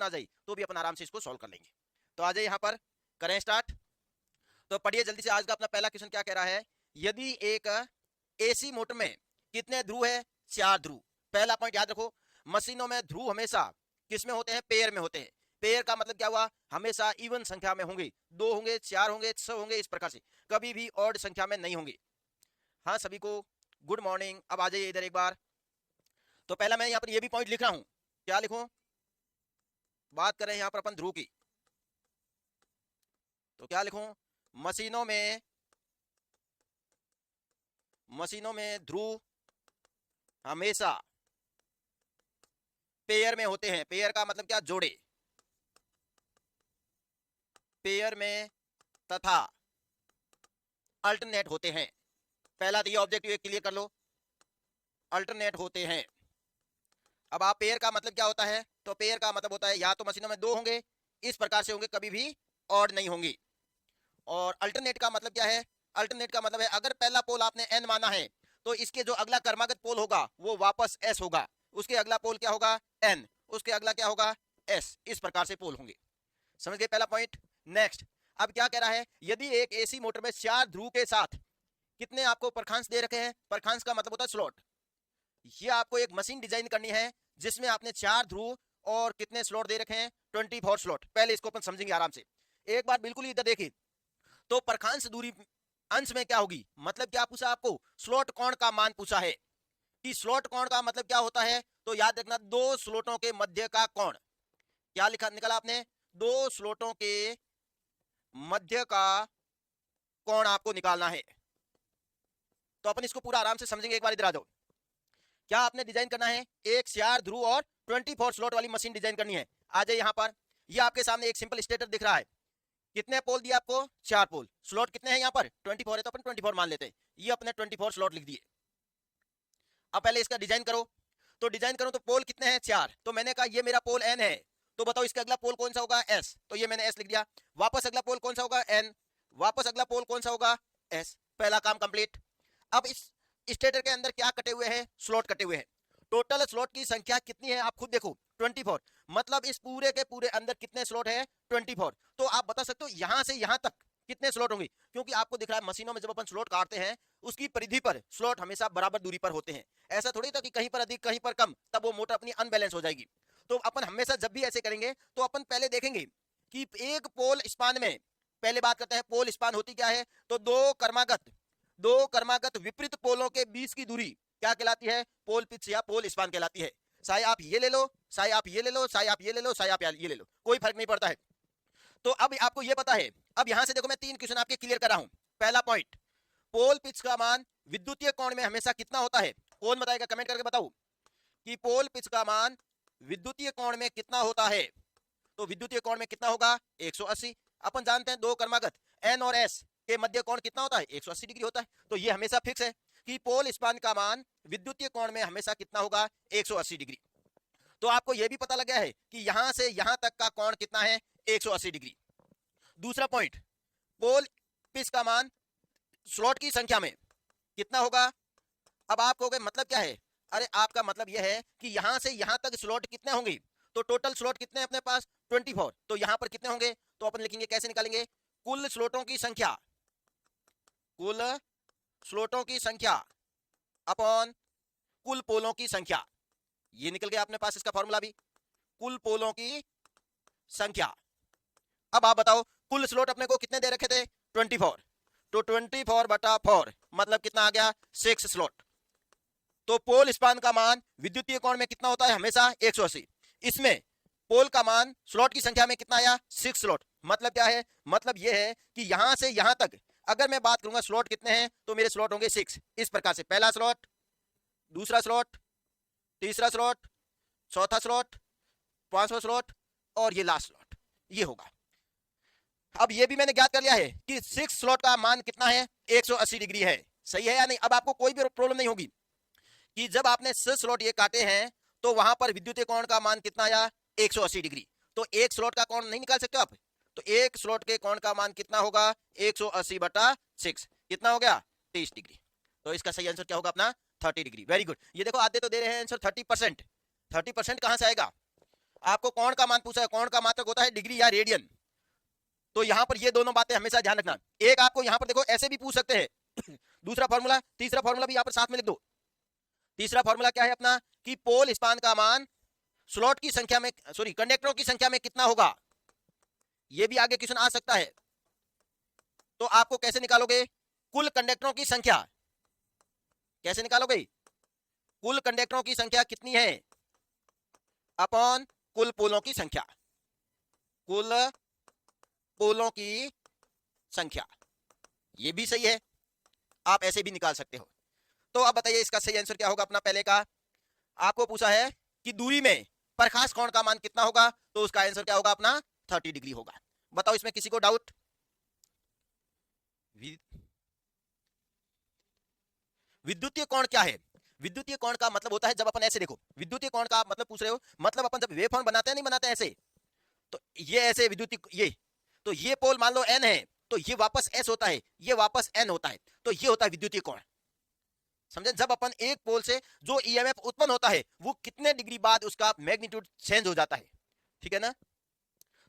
आ जाए तो भी अपन आराम से इसको सॉल्व कर लेंगे। तो आ जाइए यहाँ पर करें स्टार्ट। तो पढ़िए जल्दी से, आज का अपना पहला क्वेश्चन क्या कह रहा है, यदि एक एसी मोटर में कितने ध्रुव है, 4 ध्रुव। पहला पॉइंट याद रखो, मशीनों में ध्रुव हमेशा किस में होते हैं, पेयर में होते हैं। पेयर का मतलब क्या हुआ, हमेशा इवन संख्या में होंगे, 2 होंगे, 4 होंगे, 6 होंगे, इस प्रकार से, कभी भी ऑड संख्या में नहीं होंगे। हाँ सभी को गुड मॉर्निंग। अब आ जाइए इधर एक बार। तो पहला मैं यहाँ पर ये भी पॉइंट लिख रहा हूं, क्या लिखूं, बात करें यहाँ पर अपन ध्रुव की, तो क्या लिखूं, मशीनों में ध्रुव हमेशा पेयर में होते हैं। पेयर का मतलब क्या, जोड़े, पेयर में तथा अल्टरनेट होते हैं। पहला तो ये ऑब्जेक्टिव क्लियर कर लो, अल्टरनेट होते हैं। अब आप पेयर का मतलब क्या होता है, तो पेयर का मतलब होता है या तो मशीनों में 2 होंगे, इस प्रकार से होंगे, कभी भी ऑड नहीं होंगी। और अल्टरनेट का मतलब क्या है, अल्टरनेट का मतलब है अगर पहला पोल आपने n माना है तो इसके जो अगला क्रमागत पोल होगा वो वापस s होगा, उसके अगला पोल क्या होगा n, उसके अगला क्या होगा s, इस प्रकार से पोल होंगे। समझ गए पहला पॉइंट। नेक्स्ट, अब क्या कह रहा है, यदि एक एसी मोटर में 4 ध्रुव के साथ कितने आपको परखांश दे रखे हैं, परखांश का मतलब होता है स्लॉट। ये आपको एक मशीन डिजाइन करनी है जिसमें आपने 4 ध्रुव और कितने स्लॉट दे रखे हैं, 24 स्लॉट। पहले इसको अपन समझेंगे आराम से। एक बार बिल्कुल इधर देखिए, तो परखांश दूरी अंश में क्या होगी, मतलब क्या पूछा आपको, स्लॉट कोण का मान पूछा है कि स्लॉट कोण का मतलब क्या होता है, तो याद रखना 2 स्लॉटों के मध्य का कोण। क्या लिखा निकला आपने, 2 स्लॉटों के मध्य का कोण आपको निकालना है। तो अपन इसको पूरा आराम से समझेंगे, एक बार इधर आ जाओ। क्या आपने डिजाइन करना है, एक 4 ध्रुव और 24 स्लॉट वाली मशीन डिजाइन करनी है। आ जाइए यहाँ पर, ये आपके सामने एक सिंपल स्टेटर दिख रहा है, कितने पोल दिए आपको, 4 पोल, स्लॉट कितने हैं यहाँ पर 24 है, तो अपन 24 मान लेते हैं, ये अपने 24 स्लॉट लिख दिए। अब पहले इसका डिजाइन करो, तो डिजाइन करो तो पोल कितने हैं, 4, तो मैंने कहा ये मेरा पोल n है, तो बताओ इसका अगला पोल कौन सा होगा, s, तो ये मैंने s लिख दिया। वापस अगला पोल कौन सा होगा, n, वापस अगला पोल कौन सा होगा, s। पहला काम कंप्लीट। अब इस स्टेटर के अंदर क्या कटे हुए हैं, स्लॉट कटे हुए हैं। टोटल स्लॉट की संख्या कितनी है आप खुद देखो, 24, मतलब इस पूरे के पूरे अंदर कितने स्लॉट है, 24। तो आप बता सकते हो यहां से यहां तक कितने स्लॉट होंगे, क्योंकि आपको दिख रहा है मशीनों में जब अपन स्लॉट काटते हैं उसकी परिधि पर स्लॉट हमेशा बराबर दूरी पर होते हैं। ऐसा थोड़ी था कि कहीं पर अधिक कहीं पर कम, तब वो मोटर अपनी अनबैलेंस हो जाएगी। तो अपन हमेशा जब भी ऐसे करेंगे तो अपन पहले देखेंगे कि एक पोल स्पान में, पहले बात करते हैं पोल स्पान होती क्या है, तो दो क्रमागत विपरीत पोलों के बीच की दूरी क्या कहलाती है, पोल पिच या पोल स्पान कहलाती है। चाहे आप ये ले लो, चाहे आप ये ले लो, चाहे आप ये ले लो, चाहे आप ये ले लो, कोई फर्क नहीं पड़ता है। तो अब आपको ये पता है, अब यहां से देखो मैं 3 क्वेश्चन आपके क्लियर कर रहा हूं। पहला पॉइंट, पोल पिच का मान विद्युतीय कोण में हमेशा कितना होता है, कौन बताएगा, कमेंट करके बताओ कि पोल पिच का मान विद्युतीय कोण में कितना होता है। तो विद्युतीय कोण में कितना होगा, 180। अपन जानते हैं दो क्रमागत एन और एस के मध्य कोण कितना होता है, 180 डिग्री होता है। तो ये हमेशा फिक्स है कि पोल स्पान का मान विद्युतीय कोण में हमेशा कितना होगा, 180 डिग्री। तो आपको यह भी पता लग गया है कि यहां से यहां तक का कोण कितना है, 180 डिग्री। दूसरा पॉइंट, पोल पिच का मान स्लॉट की संख्या में कितना होगा। अब आप कहोगे मतलब क्या है, अरे आपका मतलब यह है कि यहां से यहां तक स्लॉट कितने होंगे, तो टोटल स्लॉट कितने हैं अपने पास, 24, तो यहां पर कितने होंगे, तो अपन लिखेंगे, कैसे निकालेंगे, कुल स्लॉटों की संख्या, कुल स्लॉटों की संख्या अपॉन कुल पोलों की संख्या। ये निकल गया अपने पास इसका फॉर्मूला भी, कुल पोलों की संख्या। अब आप बताओ कुल स्लॉट अपने को कितने दे रखे थे, 24, तो 24 बटा 4 मतलब कितना आ गया, 6 स्लॉट। तो पोल स्पान का मान विद्युतीय कोण में कितना होता है, हमेशा 180। इसमें पोल का मान स्लॉट की संख्या में कितना आया, 6 स्लॉट। मतलब क्या है, मतलब यह है कि यहां से यहां तक अगर मैं बात करूंगा स्लॉट कितने हैं, तो मेरे स्लॉट होंगे 6। इस प्रकार से पहला स्लॉट, दूसरा स्लॉट, तीसरा स्लॉट, चौथा स्लॉट, पांचवा स्लॉट और ये लास्ट स्लॉट, ये होगा। अब ये भी मैंने ज्ञात कर लिया है कि 6 स्लॉट का मान कितना है, 180 डिग्री है। सही है या नहीं। अब आपको कोई भी प्रॉब्लम नहीं होगी कि जब आपने 6 स्लॉट ये काटे हैं तो वहां पर विद्युतीय कोण का मान कितना आया, 180 डिग्री। तो एक स्लॉट का कोण नहीं निकाल सकते आप, तो एक स्लॉट के कोण का मान कितना होगा, 180 बटा 6, कितना हो गया, 30 डिग्री। तो इसका सही आंसर क्या होगा अपना, 30 डिग्री। Very good. ये देखो आधे तो दे रहे हैं आंसर 30%। 30% कहां से आएगा, आपको कोण का मान पूछा है, कोण का मात्रक होता है डिग्री या रेडियन। तो यहां पर ये दोनों बातें हमेशा ध्यान रखना। एक आपको यहां पर देखो ऐसे भी पूछ सकते हैं दूसरा फॉर्मूला, तीसरा फॉर्मूला भी यहां पर साथ में लिख दो। तीसरा फॉर्मूला क्या है अपना कि पोल स्पान का मान स्लॉट की संख्या में, सॉरी कंडक्टरों की संख्या में कितना होगा। ये भी आगे क्वेश्चन आ सकता है। तो आपको कैसे निकालोगे कुल कंडक्टरों की संख्या, कैसे निकालोगे कुल कंडक्टरों की संख्या कितनी है अपॉन कुल पोलों की संख्या, कुल पोलों की संख्या। ये भी सही है, आप ऐसे भी निकाल सकते हो। तो अब बताइए इसका सही आंसर क्या होगा अपना। पहले का आपको पूछा है कि दूरी में प्रकाश कोण का मान कितना होगा, तो उसका आंसर क्या होगा अपना 30 डिग्री होगा। बताओ इसमें किसी को डाउट। विद्युतीय कोण क्या है। विद्युतीय कोण का मतलब होता है जब अपन ऐसे देखो, विद्युतीय कोण का मतलब पूछ रहे हो, मतलब अपन जब वेव फॉर्म बनाते हैं नहीं बनाते हैं ऐसे, तो ये ऐसे विद्युतीय, ये तो ये पोल मान लो n है, तो ये वापस s होता है, ये वापस n होता है, तो ये होता है विद्युतीय कोण। समझे, जब अपन एक पोल से जो ईएमएफ उत्पन्न होता है वो कितने डिग्री बाद उसका मैग्नीट्यूड चेंज हो जाता है, ठीक है ना।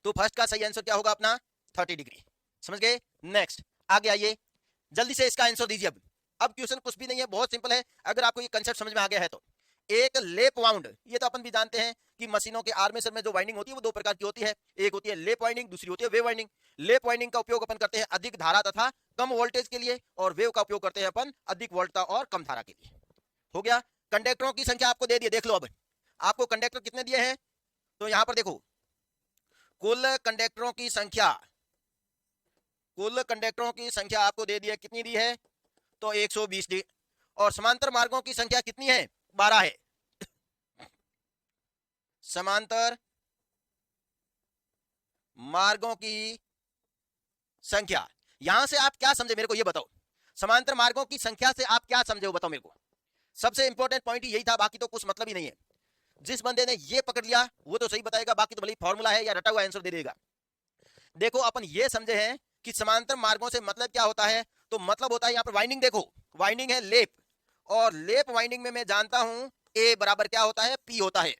तो फर्स्ट का सही आंसर क्या होगा अपना 30 डिग्री। समझ गए। नेक्स्ट आगे आइए, जल्दी से इसका आंसर दीजिए। अब क्वेश्चन कुछ भी नहीं है, बहुत सिंपल है। अगर आपको ये कंसेप्ट समझ में आ गया है तो एक लेप वाउंड, ये तो अपन भी जानते हैं कि मशीनों के आर्मेचर में जो वाइंडिंग होती है वो दो प्रकार की होती है, एक होती है लेप वाइंडिंग, दूसरी होती है वेव वाइंडिंग। लेप वाइंडिंग का उपयोग अपन करते हैं अधिक धारा तथा कम वोल्टेज के लिए, और वेव का उपयोग करते हैं अपन अधिक वोल्टता और कम धारा के लिए। हो गया। कंडक्टरों की संख्या आपको दे दी, देख लो अब आपको कंडक्टर कितने दिए हैं। तो यहां पर देखो कुल कंडक्टरों की संख्या, कुल कंडक्टरों की संख्या आपको दे दी है, कितनी दी है तो 120 डी। और समांतर मार्गों की संख्या कितनी है 12 है। समांतर मार्गों की संख्या, यहां से आप क्या समझे मेरे को ये बताओ। समांतर मार्गों की संख्या से आप क्या समझे वो बताओ मेरे को। सबसे इंपॉर्टेंट पॉइंट यही था, बाकी तो कुछ मतलब ही नहीं है। जिस बंदे ने ये पकड़ लिया वो तो सही बताएगा, बाकी तो भले फॉर्मूला है या रटा हुआ आंसर दे देगा। देखो अपन ये समझे हैं कि समांतर मार्गों से मतलब क्या होता है, तो मतलब होता है यहाँ पर वाइंडिंग, देखो वाइंडिंग है लेप, और लेप वाइंडिंग में मैं जानता हूं ए बराबर क्या होता है पी होता है।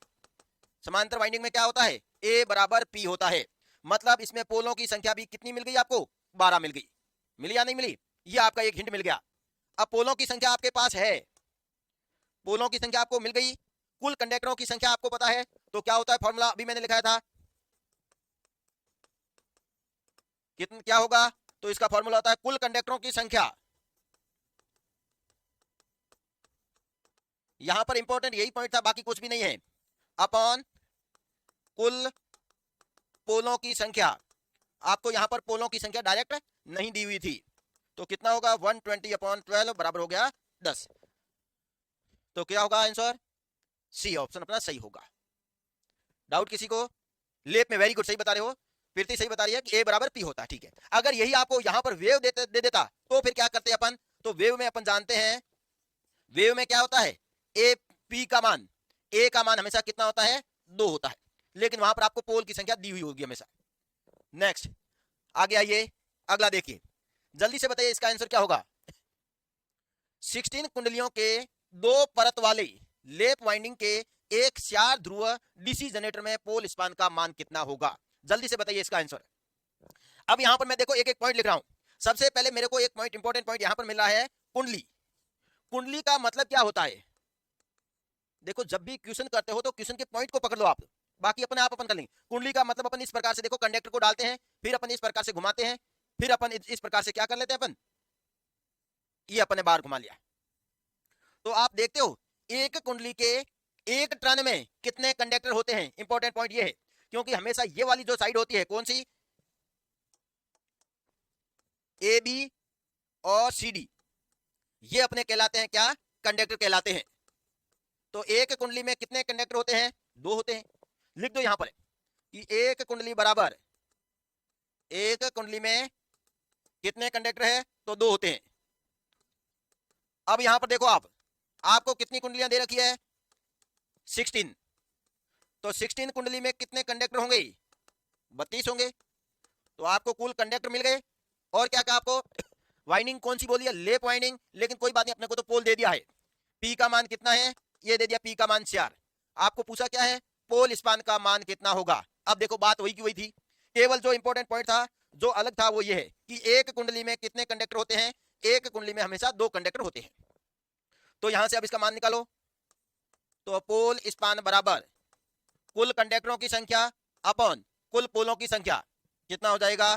समांतर वाइंडिंग में क्या होता है ए बराबर पी होता है। मतलब इसमें पोलों की संख्या भी कितनी मिल गई आपको 12 मिल गई। मिली या नहीं मिली, ये आपका एक हिंट मिल गया। अब पोलों की संख्या आपके पास है, पोलों की संख्या आपको मिल गई, कुल कंडक्टरों की संख्या आपको पता है, तो क्या होता है फॉर्मूला अभी मैंने लिखाया था, कितना क्या होगा, तो इसका फॉर्मूला होता है कुल कंडक्टरों की संख्या। यहां पर इंपॉर्टेंट यही पॉइंट था, बाकी कुछ भी नहीं है, अपॉन कुल पोलों की संख्या। आपको यहां पर पोलों की संख्या डायरेक्ट नहीं दी हुई थी, तो कितना होगा 120/12 बराबर हो गया 10। तो क्या होगा आंसर सी ऑप्शन अपना सही होगा। डाउट किसी को। लेप में वेरी गुड, सही बता रहे हो, प्रीति सही बता रही है कि ए बराबर पी होता है, ठीक है। अगर यही आपको यहां पर वेव दे देता तो फिर क्या करते अपन, तो वेव में अपन जानते हैं, वेव में क्या होता है ए पी का मान, ए का मान हमेशा कितना होता है 2 होता है, लेकिन वहां पर आपको पोल की संख्या दी हुई होगी हमेशा। नेक्स्ट आगे आइए, अगला देखिए, जल्दी से बताइए इसका आंसर क्या होगा। 16 कुंडलियों के 2 परत वाले लेप वाइंडिंग के एक 4 ध्रुव डीसी जनरेटर में पोल स्पान का मान कितना होगा। जल्दी से बताइए इसका आंसर। अब यहां पर मैं देखो एक एक पॉइंट लिख रहा हूं। सबसे पहले मेरे को एक पॉइंट इंपॉर्टेंट पॉइंट यहां पर मिल रहा है कुंडली। कुंडली का मतलब क्या होता है, देखो जब भी क्वेश्चन करते हो तो क्वेश्चन के पॉइंट को पकड़ लो आप, बाकी अपने आप अपन कर लेंगे। कुंडली का मतलब अपन इस प्रकार से देखो कंडक्टर को डालते हैं, फिर अपन इस प्रकार से घुमाते हैं, फिर अपन इस प्रकार से क्या कर लेते हैं अपन, ये अपने बाहर घुमा लिया। तो आप देखते हो एक कुंडली के एक टर्न में कितने कंडक्टर होते हैं। इंपॉर्टेंट पॉइंट ये है, क्योंकि हमेशा ये वाली जो साइड होती है कौन सी, ए बी और सी डी, ये अपने कहलाते हैं क्या, कंडक्टर कहलाते हैं। तो एक कुंडली में कितने कंडक्टर होते हैं 2 होते हैं। लिख दो यहां पर कि एक कुंडली बराबर, एक कुंडली में कितने कंडक्टर है तो 2 होते हैं। अब यहां पर देखो आपको कितनी कुंडलियां दे रखी है 16, तो 16 कुंडली में कितने कंडक्टर होंगे 32 होंगे। तो आपको कुल कंडक्टर मिल गए। और क्या कहा आपको, वाइंडिंग कौन सी बोली है लेप वाइंडिंग, लेकिन कोई बात नहीं, अपने को तो पोल दे दिया है। पी का मान कितना है, ये दे दिया पी का मान 4। आपको पूछा क्या है पोल स्पान का मान कितना होगा। अब देखो बात वही की वही थी, केवल जो इंपॉर्टेंट पॉइंट था, जो अलग था, वो ये है कि एक कुंडली में कितने कंडक्टर होते हैं, एक कुंडली में हमेशा 2 कंडक्टर होते हैं। तो यहां से अब इसका मान निकालो, तो पोल स्पान बराबर कुल कंडक्टरों की संख्या अपॉन कुल पोलों की संख्या, कितना हो जाएगा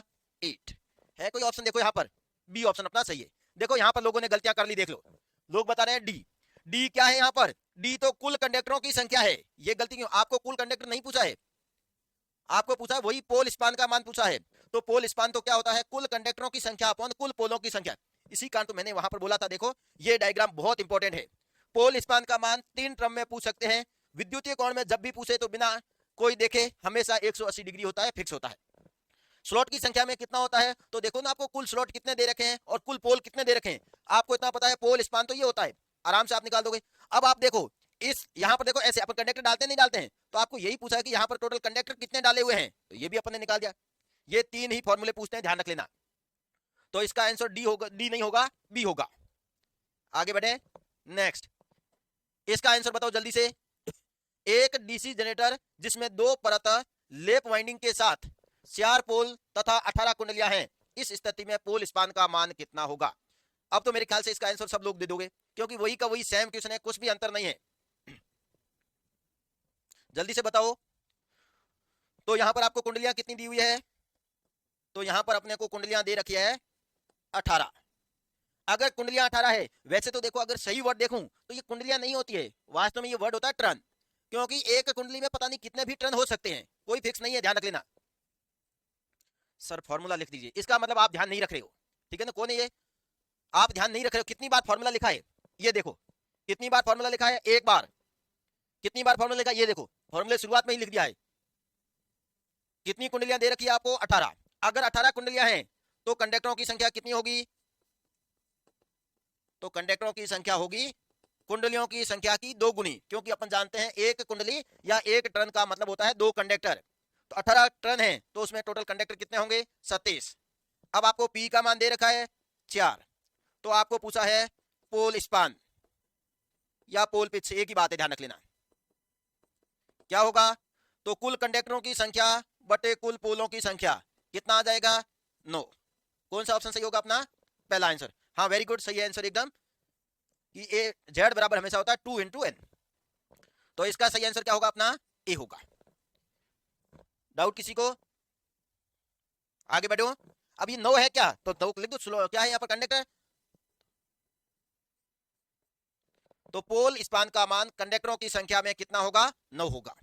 8। है कोई ऑप्शन देखो यहाँ पर, बी ऑप्शन अपना सही है। देखो यहाँ पर लोगों ने गलतियां कर ली, देख लो, लोग बता रहे हैं डी। डी क्या है यहाँ पर, डी तो कुल कंडक्टरों की संख्या है। ये गलती क्यों, आपको कुल कंडक्टर नहीं पूछा है, आपको पूछा वही पोल स्पान का मान पूछा है। तो पोल स्पान तो क्या होता है, कुल कंडक्टरों की संख्या अपॉन कुल पोलों की संख्या। इसी कारण तो मैंने वहां पर बोला था, देखो ये डायग्राम बहुत इंपॉर्टेंट है। पोल स्पान का मान 3 टर्म में पूछ सकते हैं, विद्युतीय कोण में जब भी पूछे तो बिना कोई देखे हमेशा 180 डिग्री होता है, फिक्स होता है। स्लॉट की संख्या में कितना होता है, तो देखो ना आपको कुल स्लॉट कितने दे रखे हैं और कुल पोल कितने दे रखे हैं, आपको इतना पता है, पोल स्पान तो ये होता है, आराम से आप निकाल दोगे। अब आप देखो इस यहाँ पर देखो, ऐसे अपन कंडक्टर डालते नहीं डालते हैं, तो आपको यही पूछा है कि यहाँ पर टोटल कंडक्टर कितने डाले हुए हैं, तो ये भी अपन ने निकाल दिया। ये 3 ही फॉर्मूले पूछते हैं, ध्यान रख लेना। तो इसका आंसर डी होगा, डी नहीं होगा, बी होगा। आगे बढ़े, नेक्स्ट इसका आंसर बताओ जल्दी से। एक डीसी जनरेटर जिसमें 2 परत लेप वाइंडिंग के साथ 4 पोल तथा 18 कुंडलियां हैं, इस स्थिति में पोल स्पान का मान कितना होगा। अब तो मेरे ख्याल से इसका आंसर सब लोग दे दोगे, क्योंकि वही का वही सेम क्वेश्चन है, कुछ भी अंतर नहीं है। जल्दी से बताओ। तो यहां पर आपको कुंडलियां कितनी दी हुई है, तो यहां पर अपने को कुंडलियां दे रखी है 18। अगर कुंडलियां 18 है, वैसे तो देखो अगर सही वर्ड देखूं तो ये कुंडलियां नहीं होती है, वास्तव में ये वर्ड होता है टर्न, क्योंकि एक कुंडली में पता नहीं कितने भी टर्न हो सकते हैं, कोई फिक्स नहीं है, ध्यान रख लेना। सर फॉर्मूला लिख दीजिए, इसका मतलब आप ध्यान नहीं रख रहे हो, ठीक है ना। कौन है ये, आप ध्यान नहीं रख रहे हो, कितनी बार फॉर्मूला लिखा है, ये देखो कितनी बार फॉर्मूला लिखा है, एक बार। कितनी बार फॉर्मूला लिखा है, ये देखो फॉर्मूले शुरुआत में ही लिख दिया है। कितनी कुंडलियां दे रखी है आपको, 18। अगर 18 कुंडलियां हैं तो कंडक्टरों की संख्या कितनी होगी, तो कंडक्टरों की संख्या होगी कुंडलियों की संख्या की 2 गुनी, क्योंकि अपन जानते हैं एक कुंडली या एक टर्न का मतलब होता है 2 कंडक्टर। तो 18 टर्न है तो उसमें टोटल कंडक्टर कितने होंगे, 27। अब आपको पी का मान दे रखा है 4, तो आपको पूछा है पोल स्पान या पोल पिच, एक ही बात है, ध्यान रख लेना। क्या होगा, तो कुल कंडक्टरों की संख्या बटे कुल पोलों की संख्या, कितना आ जाएगा 9। कौन सा ऑप्शन सही होगा अपना, पहला आंसर। हाँ वेरी गुड, सही आंसर एकदम, कि ए जेड बराबर हमेशा होता है 2 × n। तो इसका सही आंसर क्या होगा अपना, ए होगा। डाउट किसी को, आगे बढ़ो। अब ये 9 है क्या, तो 9 लिख दो, क्या है यहाँ पर कंडक्टर। तो पोल स्पान का मान कंडक्टरों की संख्या में कितना होगा, 9 होगा।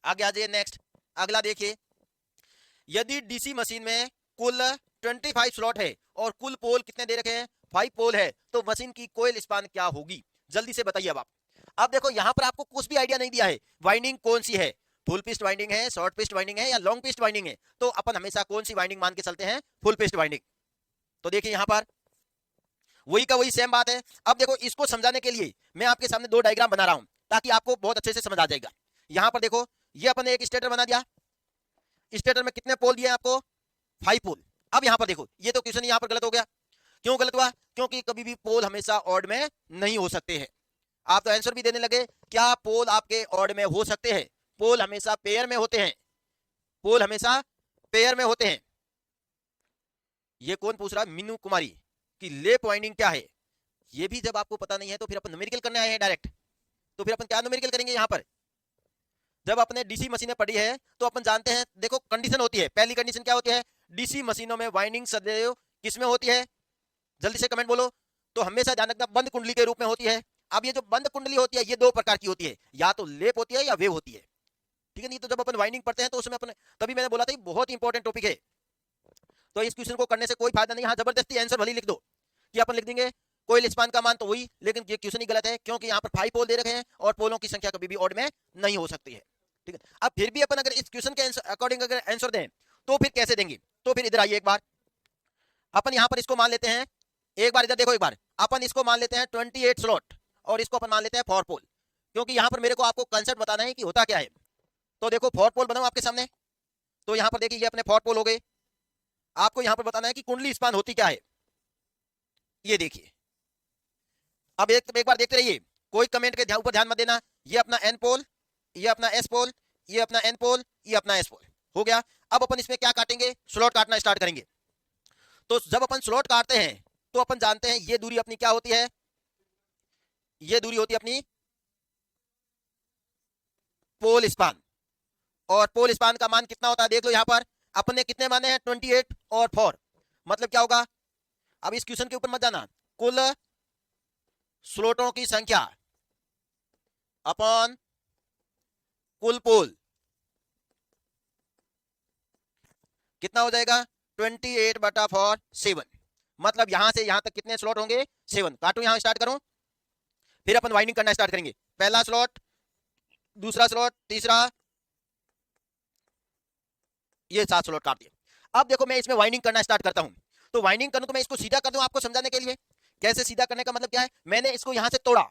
आगे आ जाइए, नेक्स्ट अगला देखिए। यदि डीसी मशीन में कुल 25 स्लॉट है और कुल पोल कितने दे रखे हैं, 5 पोल है, तो मशीन की कोयल स्पान क्या होगी, जल्दी से बताइए। अब आप, अब देखो यहां पर आपको कुछ भी आइडिया नहीं दिया है, वाइंडिंग कौन सी है, फुल पिस्ट वाइंडिंग है, शॉर्ट पिस्ट वाइंडिंग है या लॉन्ग पिस्ट वाइंडिंग है, तो अपन हमेशा कौन सी वाइंडिंग मान के चलते हैं, फुल पिस्ट वाइंडिंग। तो देखिए यहां पर वही का वही सेम बात है। अब देखो इसको समझाने के लिए मैं आपके सामने 2 डायग्राम बना रहा हूं, ताकि आपको बहुत अच्छे से समझ आ जाएगा। यहां पर देखो, ये अपन ने एक स्टेटर बना दिया, स्टेटर में कितने पोल दिए आपको, 5 पोल। अब यहां पर देखो, ये तो क्वेश्चन यहां पर गलत हो गया। क्यों गलत हुआ, क्योंकि कभी भी पोल हमेशा ऑड में नहीं हो सकते हैं। आप तो आंसर भी देने लगे, क्या पोल आपके ऑड में हो सकते हैं, पोल हमेशा पेयर में होते हैं, पोल हमेशा पेयर में होते हैं। ये कौन पूछ रहा है, मीनू कुमारी, कि लेप वाइंडिंग क्या है। ये भी जब आपको पता नहीं है तो फिर अपन न्यूमेरिकल करने आए हैं डायरेक्ट, तो फिर अपन क्या न्यूमेरिकल करेंगे। यहां पर जब अपने डीसी मशीनें पड़ी है तो अपन जानते हैं, देखो कंडीशन होती है, पहली कंडीशन क्या होती है, डीसी मशीनों में वाइंडिंग सदैव किसमें होती है, जल्दी से कमेंट बोलो। तो हमेशा ध्यान रखना, बंद कुंडली के रूप में होती है। अब ये जो बंद कुंडली होती है, ये 2 प्रकार की होती है, या तो लेप होती है या वेव होती है, ठीक है। नहीं तो जब अपन वाइंडिंग पढ़ते हैं तो उसमें अपने, तभी मैंने बोला था बहुत इंपॉर्टेंट टॉपिक है। तो इस क्वेश्चन को करने से कोई फायदा नहीं, हाँ जबरदस्ती आंसर भले लिख दो, कि अपन लिख देंगे कोई स्पान का मान तो वही, लेकिन ये क्वेश्चन ही गलत है, क्योंकि यहाँ पर 5 पोल दे रखे हैं और पोलों की संख्या कभी भी ऑड में नहीं हो सकती है, ठीक है। अब फिर भी अपन अगर इस क्वेश्चन के अकॉर्डिंग अगर आंसर दें तो फिर कैसे देंगे, तो फिर इधर आइए एक बार, अपन यहाँ पर इसको मान लेते हैं, एक बार इधर देखो, एक बार अपन इसको मान लेते हैं 28 स्लॉट और इसको अपन मान लेते हैं 4 पोल, क्योंकि यहाँ पर मेरे को आपको कंसेप्ट बताना है कि होता क्या है। तो देखो 4 पोल बनाओ आपके सामने, तो यहाँ पर देखिए ये अपने 4 पोल हो गए। आपको यहाँ पर बताना है कि कुंडली स्पान होती क्या है, ये देखिए। अब एक बार देखते रहिए, कोई कमेंट के ऊपर ध्यान मत देना। ये अपना एन पोल, ये अपना एस पोल, ये अपना एन पोल, ये अपना एस पोल हो गया। अब अपन इसमें क्या काटेंगे, स्लॉट काटना स्टार्ट करेंगे। तो जब अपन स्लॉट काटते हैं तो अपन जानते हैं ये दूरी अपनी क्या होती है, ये दूरी होती है अपनी पोल स्पान। और पोल स्पान का मान कितना होता है देख लो, यहां पर अपन ने कितने माने हैं 28 और 4, मतलब क्या होगा, अब इस क्वेश्चन के ऊपर मत जाना, कुल स्लॉटों की संख्या अपॉन कुल पोल कितना हो जाएगा 28/4 7, मतलब यहां से यहां तक कितने स्लॉट होंगे 7। काटू यहां स्टार्ट करूं, फिर अपन वाइंडिंग करना स्टार्ट करेंगे। पहला स्लॉट, दूसरा स्लॉट, तीसरा, ये 7 स्लॉट काट दिए। अब देखो मैं इसमें वाइंडिंग करना स्टार्ट करता हूं। तो वाइंडिंग करूं तो मैं इसको सीधा कर दूं आपको समझाने के लिए। कैसे सीधा करने का मतलब क्या है, मैंने इसको यहां से तोड़ा,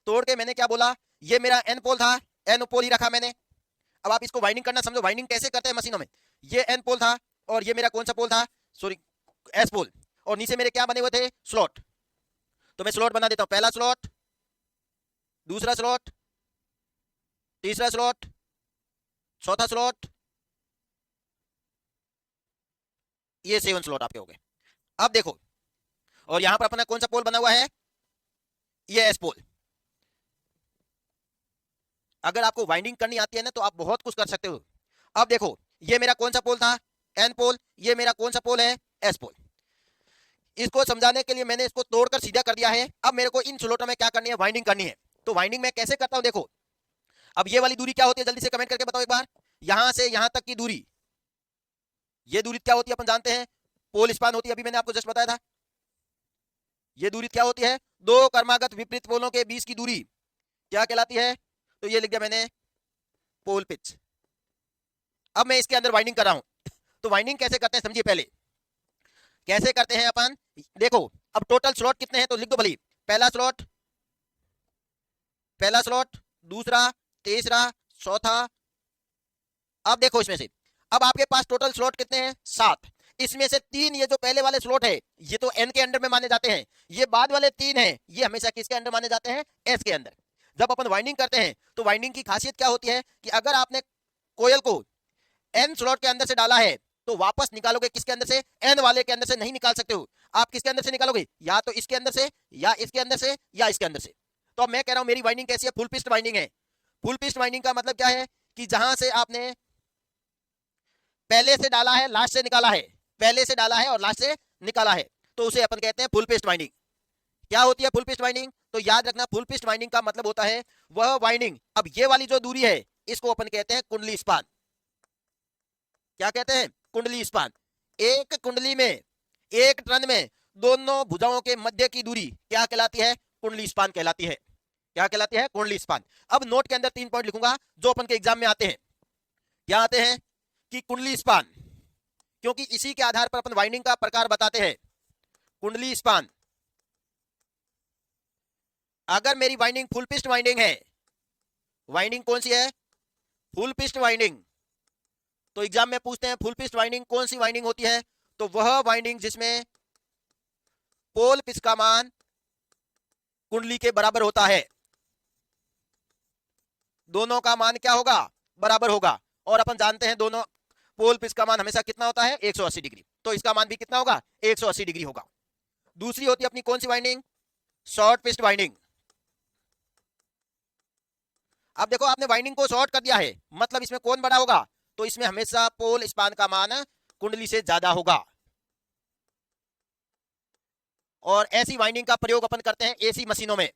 तोड़ के मैंने क्या बोला, ये मेरा एन पोल था, एन पोल ही रखा मैंने। अब आप इसको वाइंडिंग करना समझो, वाइंडिंग कैसे करते हैं मशीनों में। ये एन पोल था और ये मेरा कौन सा पोल था, सॉरी एस पोल, और नीचे मेरे क्या बने हुए थे स्लॉट। तो मैं स्लॉट बना देता हूं, पहला स्लॉट, दूसरा स्लॉट, तीसरा स्लॉट, चौथा स्लॉट, ये 7 स्लॉट आपके हो गए। अब देखो, और यहां पर अपना कौन सा पोल बना हुआ है, ये एस पोल। अगर आपको वाइंडिंग करनी आती है ना तो आप बहुत कुछ कर सकते हो। अब देखो ये मेरा कौन सा पोल था, एन पोल, ये मेरा कौन सा पोल है, एस पोल। इसको समझाने के लिए मैंने इसको तोड़कर सीधा कर दिया है। अब मेरे को इन स्लॉटों में क्या करनी है, वाइंडिंग करनी है। तो वाइंडिंग मैं कैसे करता हूं देखो, अब ये वाली दूरी क्या होती है जल्दी से कमेंट करके बताओ एक बार। यहां से यहां तक की दूरी, ये दूरी क्या होती है अपन जानते हैं, पोल स्पान होती है, अभी मैंने आपको जस्ट बताया था। ये दूरी क्या होती है, दो क्रमागत विपरीत पोलों के बीच की दूरी क्या कहलाती है, तो ये लिख दिया मैंने पोल पिच। अब मैं इसके अंदर वाइंडिंग कर रहा हूं। तो वाइंडिंग कैसे करते हैं समझिए पहले, कैसे करते हैं अपन देखो। अब टोटल स्लॉट कितने हैं तो लिख दो भली, पहला स्लॉट, पहला स्लॉट, दूसरा, तीसरा, चौथा। अब देखो इसमें से, अब आपके पास टोटल स्लॉट कितने हैं 7। इसमें से 3 ये जो पहले वाले स्लॉट है ये तो एन के अंडर में माने जाते हैं, ये बाद वाले 3 हैं ये हमेशा किसके अंडर माने जाते हैं, एस के अंदर। जब अपन वाइंडिंग करते हैं तो वाइंडिंग की खासियत क्या होती है कि अगर आपने कोयल को एन स्लॉट के अंदर से डाला है तो वापस निकालोगे किसके अंदर से, एन वाले के अंदर से नहीं निकाल सकते हो। आप किसके अंदर से निकालोगे, या तो इसके अंदर से, या इसके अंदर से, या इसके अंदर से। तो अब मैं कह रहा हूं मेरी वाइंडिंग कैसी है, फुल पिस्ट वाइंडिंग है। फुल पिस्ट वाइंडिंग का मतलब क्या है कि जहां से आपने पहले से डाला है लास्ट से निकाला है, पहले से डाला है और लास्ट से निकाला है, तो उसे अपन कहते हैं फुल पिस्ट वाइंडिंग। क्या होती है फुल पिस्ट वाइंडिंग, तो याद रखना फुल पिस्ट वाइंडिंग का मतलब होता है वह वाइंडिंग, अब ये वाली जो दूरी है इसको अपन कहते हैं कुंडली स्पान। क्या कहते हैं, कुंडली स्पान। एक कुंडली में, एक टर्न में दोनों भुजाओं के मध्य की दूरी क्या कहलाती है, कुंडली स्पान कहलाती है। क्या कहलाती है, कुंडली स्पान। अब नोट के अंदर 3 पॉइंट लिखूंगा जो अपन के एग्जाम में आते हैं। क्या आते हैं कि कुंडली स्पान, क्योंकि इसी के आधार पर अपन वाइंडिंग का प्रकार बताते हैं। कुंडली स्पान, अगर मेरी वाइंडिंग फुल पिस्ट वाइंडिंग है, वाइंडिंग कौन सी है, फुल पिस्ट वाइंडिंग, तो एग्जाम में पूछते हैं फुल पिस्ट वाइंडिंग कौन सी वाइंडिंग होती है, तो वह वाइंडिंग जिसमें पोल पिच का मान कुंडली के बराबर होता है। दोनों का मान क्या होगा, बराबर होगा। और अपन जानते हैं दोनों पोल पिच का मान हमेशा कितना होता है 180 डिग्री, तो इसका मान भी कितना होगा 180 डिग्री होगा। दूसरी होती है अपनी कौन सी वाइंडिंग, शॉर्ट पिस्ट वाइंडिंग। अब देखो आपने वाइंडिंग को शॉर्ट कर दिया है, मतलब इसमें कौन बड़ा होगा, तो इसमें हमेशा पोल स्पान का मान कुंडली से ज्यादा होगा। और ऐसी वाइंडिंग का प्रयोग अपन करते हैं एसी मशीनों में,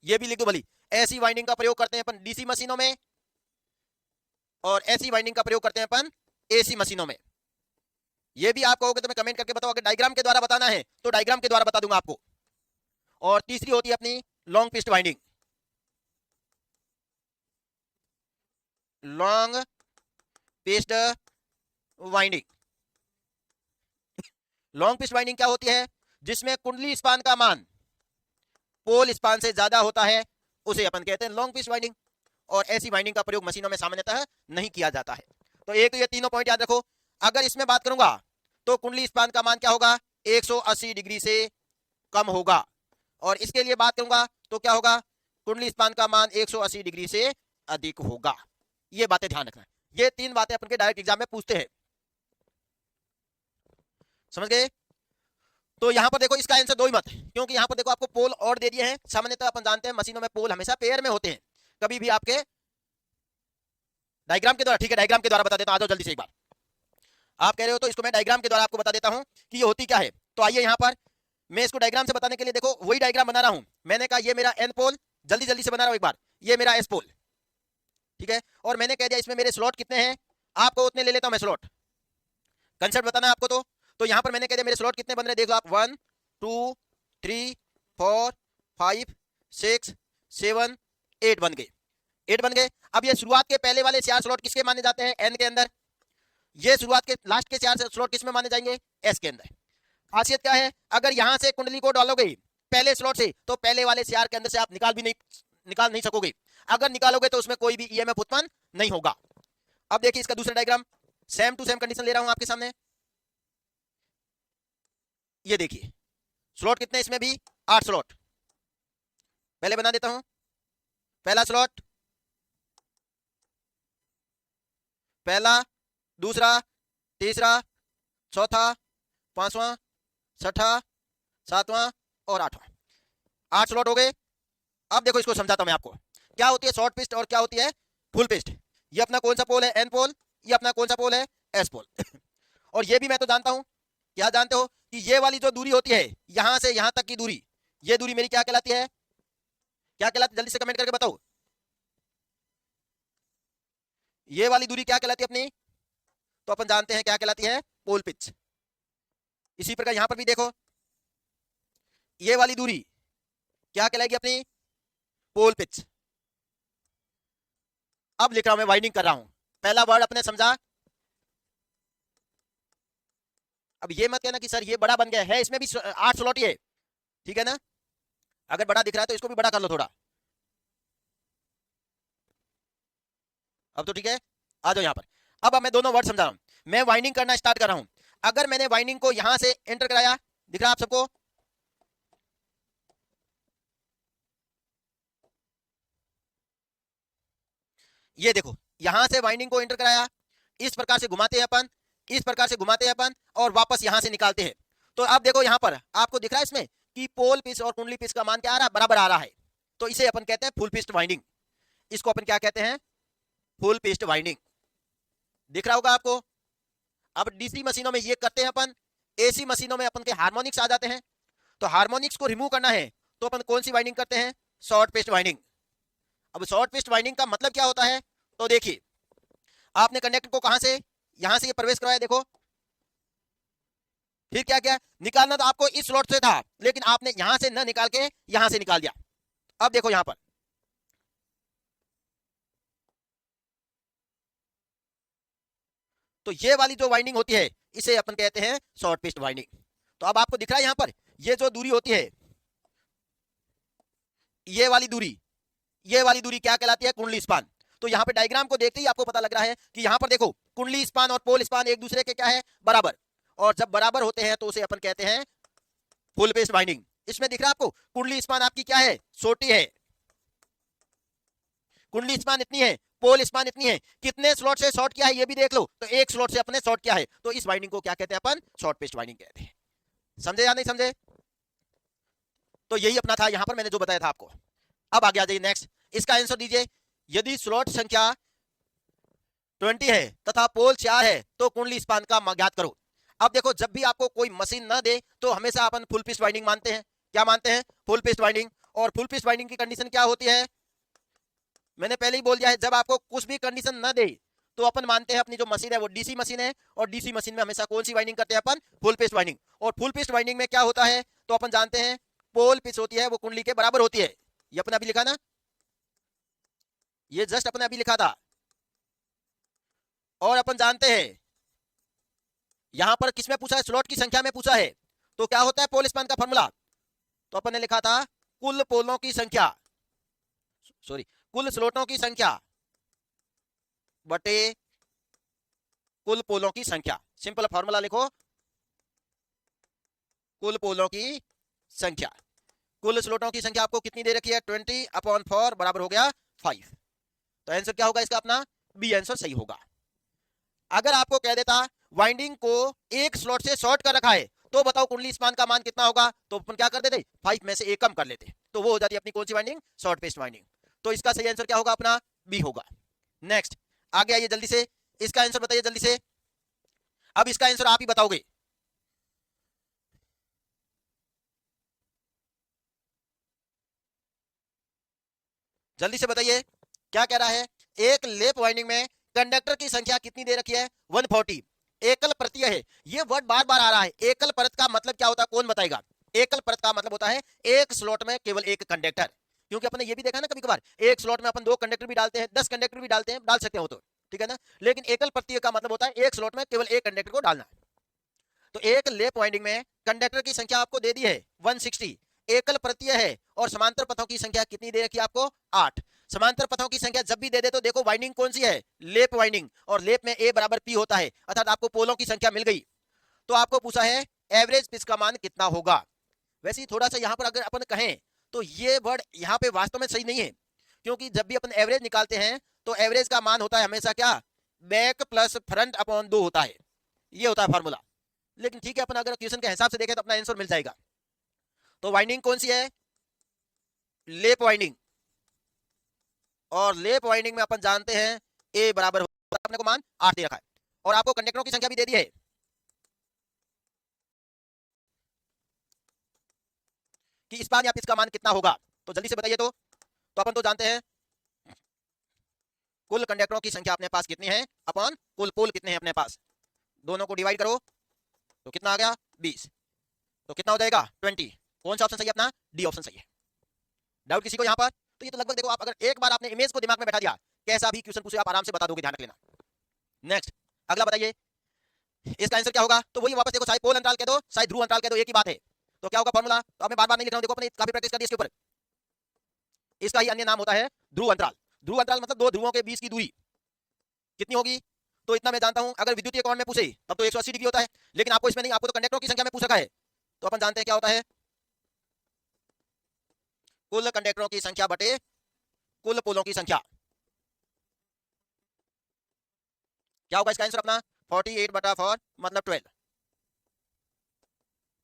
ये भी लिख दो भली, ऐसी वाइंडिंग का प्रयोग करते हैं अपन डीसी मशीनों में, और ऐसी वाइंडिंग का प्रयोग करते हैं अपन एसी मशीनों में। ये भी आप कहोगे तो मैं कमेंट करके बताओ, अगर डायग्राम के द्वारा बताना है तो डायग्राम के द्वारा बता दूंगा आपको। और तीसरी होती है अपनी लॉन्ग पिस्ट वाइंडिंग। लॉन्ग पिस्ट वाइंडिंग, लॉन्ग पिस्ट वाइंडिंग क्या होती है, जिसमें कुंडली स्पान का मान पोल स्पान से ज्यादा होता है, उसे अपन कहते हैं लॉन्ग पिस्ट वाइंडिंग। और ऐसी वाइंडिंग का प्रयोग मशीनों में सामान्यतः नहीं किया जाता है। तो एक तो ये तीनों पॉइंट याद रखो। अगर इसमें बात करूंगा तो कुंडली स्पान का मान क्या होगा, 180 डिग्री से कम होगा। और इसके लिए बात करूंगा तो क्या होगा, कुंडली स्पान का मान 180 डिग्री से अधिक होगा। ये बातें ध्यान रखना। ये 3 बातें अपन के डायरेक्ट एग्जाम में पूछते हैं, समझ गए। तो यहां पर देखो इसका आंसर दो ही मत, क्योंकि यहां पर देखो आपको पोल और दे दिए हैं। सामान्यतः अपन जानते हैं मशीनों में पोल हमेशा पेयर में होते हैं, कभी भी आपके डायग्राम के द्वारा। ठीक है, डायग्राम के द्वारा बता देता हूं, आ जाओ जल्दी से एक बार। आप कह रहे हो तो इसको मैं डायग्राम के द्वारा आपको बता देता हूं कि ये होती क्या है। तो आइए यहां पर मैं इसको डायग्राम से बताने के लिए देखो वही डायग्राम बना रहा हूं। मैंने कहा ये मेरा एन पोल, जल्दी जल्दी से बना रहा हूं एक बार, ये मेरा एस पोल, ठीक है। और मैंने कह दिया इसमें मेरे स्लॉट कितने हैं, आपको उतने ले लेता हूं मैं स्लॉट, कंसेप्ट बताना है आपको। तो यहां पर मैंने कह दिया मेरे स्लॉट कितने बन रहे, देख लो आप, 1 2 3 4 5 6 7 8 बन गए, 8 बन गए। अब ये शुरुआत के पहले वाले 4 स्लॉट किसके माने जाते हैं, एन के अंदर। ये शुरुआत के लास्ट के 4 स्लॉट किसमें माने जाएंगे, एस के अंदर। खासियत क्या है, अगर यहां से कुंडली को डालोगे पहले स्लॉट से, तो पहले वाले 4 के अंदर से आप निकाल नहीं सकोगे। अगर निकालोगे तो उसमें कोई भी ईएमएफ उत्पन्न नहीं होगा। अब देखिए इसका दूसरा diagram, same to same condition ले रहा हूं आपके सामने। ये देखिए स्लॉट कितने इसमें भी, 8 स्लॉट। पहले बना देता हूं, पहला स्लॉट, पहला, दूसरा, तीसरा, चौथा, पांचवा, छठा, सातवां और आठवां, 8 स्लॉट हो गए। अब देखो इसको समझाता हूं मैं आपको, क्या होती है शॉर्ट पिस्ट और क्या होती है फुल पिस्ट। ये अपना कौन सा पोल है, एन पोल, ये अपना कौन सा पोल है, एस पोल। और ये भी मैं तो जानता हूं, क्या जानते हो कि ये वाली जो दूरी होती है यहां से यहां तक की दूरी, ये दूरी मेरी क्या कहलाती है, क्या कहलाती है, जल्दी से कमेंट करके बताओ। ये वाली दूरी क्या कहलाती है अपनी, तो अपन जानते हैं क्या कहलाती है, पोल पिच। इसी प्रकार यहां पर भी देखो ये वाली दूरी क्या कहलाएगी अपनी, पोल पिच। अब लिख रहा हूं मैं, वाइंडिंग कर रहा हूं, पहला वर्ड अपने समझा। अब ये मत कहना कि सर ये बड़ा बन गया है, इसमें भी 8 स्लॉट ही है, ठीक है ना। अगर बड़ा दिख रहा है तो इसको भी बड़ा कर लो थोड़ा। अब तो ठीक है, आ जाओ यहां पर। अब मैं दोनों वर्ड समझा रहा हूं, मैं वाइंडिंग करना स्टार्ट कर रहा हूं। अगर मैंने वाइंडिंग को यहां से एंटर कराया, दिख रहा है आप सबको, ये देखो यहां से वाइंडिंग को एंटर कराया, इस प्रकार से घुमाते हैं अपन, इस प्रकार से घुमाते हैं अपन और वापस यहां से निकालते हैं। तो अब देखो यहां पर आपको दिख रहा है इसमें कि पोल पिच और कुंडली पिच का मान क्या आ रहा है, बराबर आ रहा है। तो इसे अपन कहते हैं फुल पिस्ट वाइंडिंग। इसको अपन क्या कहते हैं, फुल पिस्ट वाइंडिंग। दिख रहा होगा आपको। अब डीसी मशीनों में ये करते हैं अपन, एसी मशीनों में अपन के हार्मोनिक्स आ जाते हैं। तो हार्मोनिक्स को रिमूव करना है तो अपन कौन सी वाइंडिंग करते हैं, शॉर्ट पिस्ट वाइंडिंग। अब शॉर्ट पिस्ट वाइंडिंग का मतलब क्या होता है, तो देखिए आपने कंडक्टर को कहां से, यहां से ये प्रवेश करवाया, देखो फिर क्या क्या निकालना तो आपको इस स्लॉट से था, लेकिन आपने यहां से न निकाल के यहां से निकाल दिया। अब देखो यहां पर तो ये वाली जो वाइंडिंग होती है इसे अपन कहते हैं शॉर्ट पिस्ट वाइंडिंग। तो अब आपको दिख रहा है यहां पर ये जो दूरी होती है, ये वाली दूरी, ये वाली दूरी क्या कहलाती है, कुंडली स्पान। तो यहां पे डायग्राम को देखते ही आपको पता लग रहा है कि यहां पर देखो कुंडली स्पान और पोल स्पान एक दूसरे के क्या है, बराबर। और जब बराबर होते हैं तो उसे अपन कहते हैं फुल पेस्ट बाइंडिंग। इसमें दिख रहा है आपको कुंडली स्पान आपकी क्या है, छोटी है, कुंडली स्पान इतनी है, पोल स्पान इतनी है। कितने स्लॉट से शॉर्ट किया है ये भी देख लो, तो एक स्लॉट से अपने शॉर्ट किया है, तो इस बाइंडिंग को क्या कहते हैं अपन, शॉर्ट पेस्ट बाइंडिंग कहते हैं। समझे या नहीं समझे। तो यही अपना था यहां पर मैंने जो बताया था आपको। अब आगे आ जाइए नेक्स्ट, इसका आंसर दीजिए। यदि स्लॉट संख्या 20 है तथा पोल 4 है तो कुंडली स्पान का ज्ञात करो। अब देखो जब भी आपको कोई मशीन ना दे तो हमेशा अपन फुल पिस्ट वाइंडिंग मानते हैं। क्या मानते हैं, फुल पिस्ट वाइंडिंग। और फुल पिस्ट वाइंडिंग की कंडीशन क्या होती है, मैंने पहले ही बोल दिया है, जब आपको कुछ भी कंडीशन ना दे तो अपन मानते हैं अपनी जो मशीन है वो डीसी मशीन है, और डीसी मशीन में हमेशा कौन सी वाइंडिंग करते हैं अपन, फुल पिस्ट वाइंडिंग। और फुल पिस्ट वाइंडिंग में क्या होता है, तो अपन जानते हैं पोल पिच होती है वो कुंडली के बराबर होती है। ये अपने अभी लिखा ना, ये जस्ट अपने अभी लिखा था। और अपन जानते हैं यहां पर किसमें पूछा है, स्लॉट की संख्या में पूछा है, तो क्या होता है पोल स्पान का फॉर्मूला, तो अपन ने लिखा था कुल पोलों की संख्या, सॉरी कुल स्लॉटों की संख्या बटे कुल पोलों की संख्या। सिंपल फॉर्मूला लिखो, कुल पोलों की संख्या। कुल स्लॉटों की संख्या आपको कितनी दे रखी है, 20/4 बराबर हो गया 5। तो आंसर क्या होगा इसका अपना, बी आंसर सही होगा। अगर आपको कह देता वाइंडिंग को एक स्लॉट से शॉर्ट कर रखा है तो बताओ कुंडली स्पान का मान कितना होगा, तो अपन क्या कर देते, 5 में से एक कम कर लेते, तो वो हो जाती है अपनी कौन C winding, short paste winding. तो इसका सही आंसर क्या होगा अपना, बी होगा। नेक्स्ट आगे आइए जल्दी से, इसका आंसर बताइए जल्दी से। अब इसका आंसर आप ही बताओगे। जल्दी से बताइए क्या कह रहा है। एक लेप वाइंडिंग में कंडक्टर की संख्या कितनी दे रखी है, 140। एकल परतीय है, ये वर्ड बार बार आ रहा है। एकल परत का मतलब क्या होता है, कौन बताएगा। एकल परत का मतलब होता है एक स्लॉट में केवल एक कंडक्टर, क्योंकि अपने ये भी देखा ना कभी कभार एक स्लॉट में अपन 2 कंडक्टर भी डालते हैं, 10 कंडक्टर भी डालते हैं, डाल सकते हो तो ठीक है ना। लेकिन एकल परतीय का मतलब होता है एक स्लॉट में केवल एक कंडक्टर को डालना। तो एक लेप वाइंडिंग में कंडक्टर की संख्या आपको दे दी है 160, एकल परतीय है, और समांतर पथों की संख्या कितनी दे रखी है आपको, 8। समांतर पथों की संख्या जब भी दे दे तो देखो वाइंडिंग कौन सी है, लेप वाइंडिंग, और लेप में ए बराबर पी होता है, अर्थात आपको पोलों की संख्या मिल गई। तो आपको पूछा है एवरेज पिच का मान कितना होगा। वैसे ही थोड़ा सा यहाँ पर अगर अपन कहें तो ये वर्ड यहाँ पे वास्तव में सही नहीं है, क्योंकि जब भी अपन एवरेज निकालते हैं तो एवरेज का मान होता है हमेशा क्या, बैक प्लस फ्रंट अपॉन 2 होता है, ये होता है फॉर्मूला। लेकिन ठीक है, अपन अगर क्वेश्चन के हिसाब से देखें तो अपना आंसर मिल जाएगा। तो वाइंडिंग कौन सी है, लेप वाइंडिंग, और लेप वाइंडिंग में अपन जानते हैं ए बराबर होता है, अपने को मान 8 दे रखा है, और आपको कंडक्टरों की संख्या भी दे दी है कि इस बार या इसका मान कितना होगा। तो जल्दी से बताइए। तो अपन तो जानते हैं कुल कंडक्टरों की संख्या अपने पास कितनी है अपॉन कुल पोल कितने हैं अपने पास, दोनों को डिवाइड करो तो कितना आ गया 20, तो कितना हो जाएगा 20। कौन सा ऑप्शन सही है अपना, डी ऑप्शन सही है। डाउट किसी को यहाँ पर, तो ये तो लगभग देखो आप अगर एक बार आपने इमेज को दिमाग में बैठा दिया, कैसा भी क्वेश्चन पूछे आप आराम से बता दोगे, ध्यान रख लेना। नेक्स्ट अगला बताइए इसका आंसर क्या होगा। तो वही वापस देखो, चाहे पोल अंतराल कह दो चाहे ध्रुव अंतराल कह दो, एक ही बात है। तो क्या होगा फॉर्मूला, तो मैं बार बार नहीं लिख रहा हूं, देखो अपने काफी प्रैक्टिस कर दी इसके ऊपर। इसका ही अन्य नाम होता है ध्रुव अंतराल। ध्रुव अंतराल मतलब दो ध्रुवों के बीच की दूरी कितनी होगी, तो इतना मैं जानता हूं। अगर विद्युतीय कोण में पूछे तब तो 180 डिग्री होता है, लेकिन आपको इसमें नहीं, आपको तो कंडक्टरों की संख्या में पूछ रखा है। तो अपन जानते हैं क्या होता है, कुल कंडक्टरों की संख्या बटे कुल पोलों की संख्या। क्या होगा इसका आंसर अपना, 48/4 मतलब 12।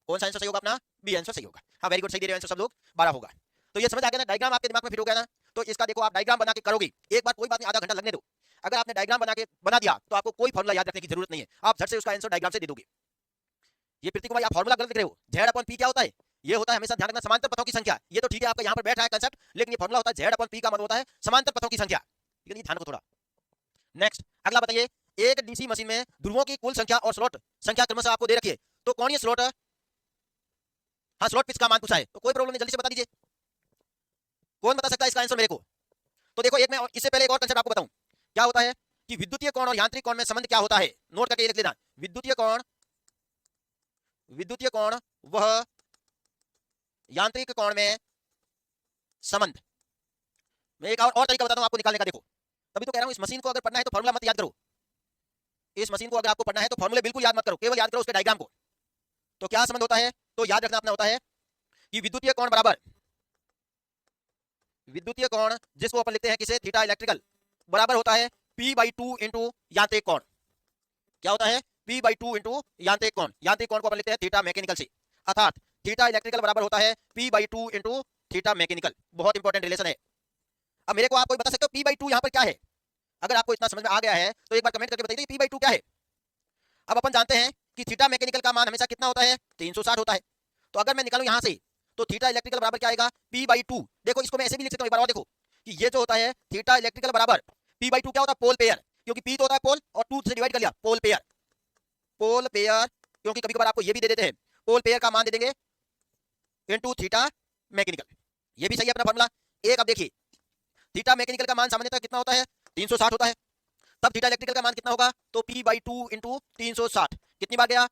कौन सा आंसर सही होगा अपना, बी आंसर सही होगा। हाँ वेरी गुड, सही दे रहे हैं आंसर सब लोग, 12 होगा। तो ये समझ आ गया ना, डायग्राम आपके दिमाग में फिट हो गया ना। तो इसका देखो आप डायग्राम बना के करोगे, एक बार कोई बात नहीं, आधा घंटा लगने दो। अगर आपने डायग्राम बना दिया तो आपको कोई फॉर्मूला याद रखने की जरूरत नहीं है, आप झट से उसका आंसर डायग्राम से दे दोगे। ये प्रीति कुमार आप फॉर्मूला गलत लिख रहे हो, जेड अपॉन पी क्या होता है, ये होता है हमेशा ध्यान रखना समांतर पथों की संख्या। ये तो ठीक है आपका यहाँ पर बैठा है कंसेप्ट, लेकिन ये फॉर्मूला होता है जेड अपॉन पी का मतलब होता है समांतर पथों की संख्या, ठीक है, ध्यान रखो थोड़ा। नेक्स्ट अगला बताइए, एक डीसी मशीन में ध्रुवों की कुल संख्या और स्लॉट संख्या क्रमशः आपको दे रखी है, तो कौन ये स्लॉट, हाँ स्लॉट पिच का मान पूछा है, तो कोई प्रॉब्लम नहीं, जल्दी से बता दीजिए कौन बता सकता है इसका आंसर मेरे को। तो देखो एक मैं इससे पहले एक और कंसेप्ट आपको बताऊं, क्या होता है कि विद्युतीय कोण और यांत्रिक कोण में संबंध क्या होता है, नोट करके लिख लेना। विद्युतीय कोण वह यांत्रिक कोण में संबंध। मैं एक और तरीका बताता हूं आपको निकालने का, देखो तभी तो कह रहा हूं इस मशीन को अगर पढ़ना है तो फॉर्मूला मत याद करो, इस मशीन को अगर आपको पढ़ना है तो फॉर्मूले बिल्कुल याद मत करो, केवल याद करो उसके डायग्राम को। तो क्या संबंध होता है, तो याद रखना अपना होता है कि विद्युतीय कोण बराबर, विद्युतीय कोण जिसको अपन लिखते हैं किसे, थीटा इलेक्ट्रिकल, बराबर होता है P/2 इंटू यांत्रिक कोण। क्या होता है, P/2 इंटू यांत्रिक कोण। यांत्रिक कोण को अपन लिखते हैं थीटा मैकेनिकल से, अर्थात थीटा इलेक्ट्रिकल बराबर होता है P/2 इंटू थीटा मैकेनिकल। बहुत इंपॉर्टेंट रिलेशन है। अब मेरे को आप कोई बता सकते हो P/2 यहाँ पर क्या है, अगर आपको इतना समझ में आ गया है तो एक बार कमेंट करके बताइए P/2 क्या है। अब अपन जानते हैं कि थीटा मैकेनिकल का मान हमेशा कितना होता है, 360 होता है। तो अगर मैं निकालूं यहां से तो थीटा इलेक्ट्रिकल बराबर क्या आएगा, P/2। देखो इसको मैं ऐसे भी लिख सकता हूं, एक बार और देखो कि ये जो होता है थीटा इलेक्ट्रिकल बराबर P/2 क्या होता है, पोल पेयर, क्योंकि P तो होता है पोल और 2 से डिवाइड कर लिया, पोल पेयर। पोल पेयर, क्योंकि कभी कभार आपको ये भी दे देते हैं, पोल पेयर का मान दे देंगे इनटू थीटा मैकेनिकल, ये भी सही है अपना फॉर्मूला। एक अब देखिए थीटा मैकेनिकल का मान सामान्यतः कितना होता है, 360 होता है, तब थीटा इलेक्ट्रिकल का मान कितना होगा, तो P/2 इंटू 360 कितनी बार गया,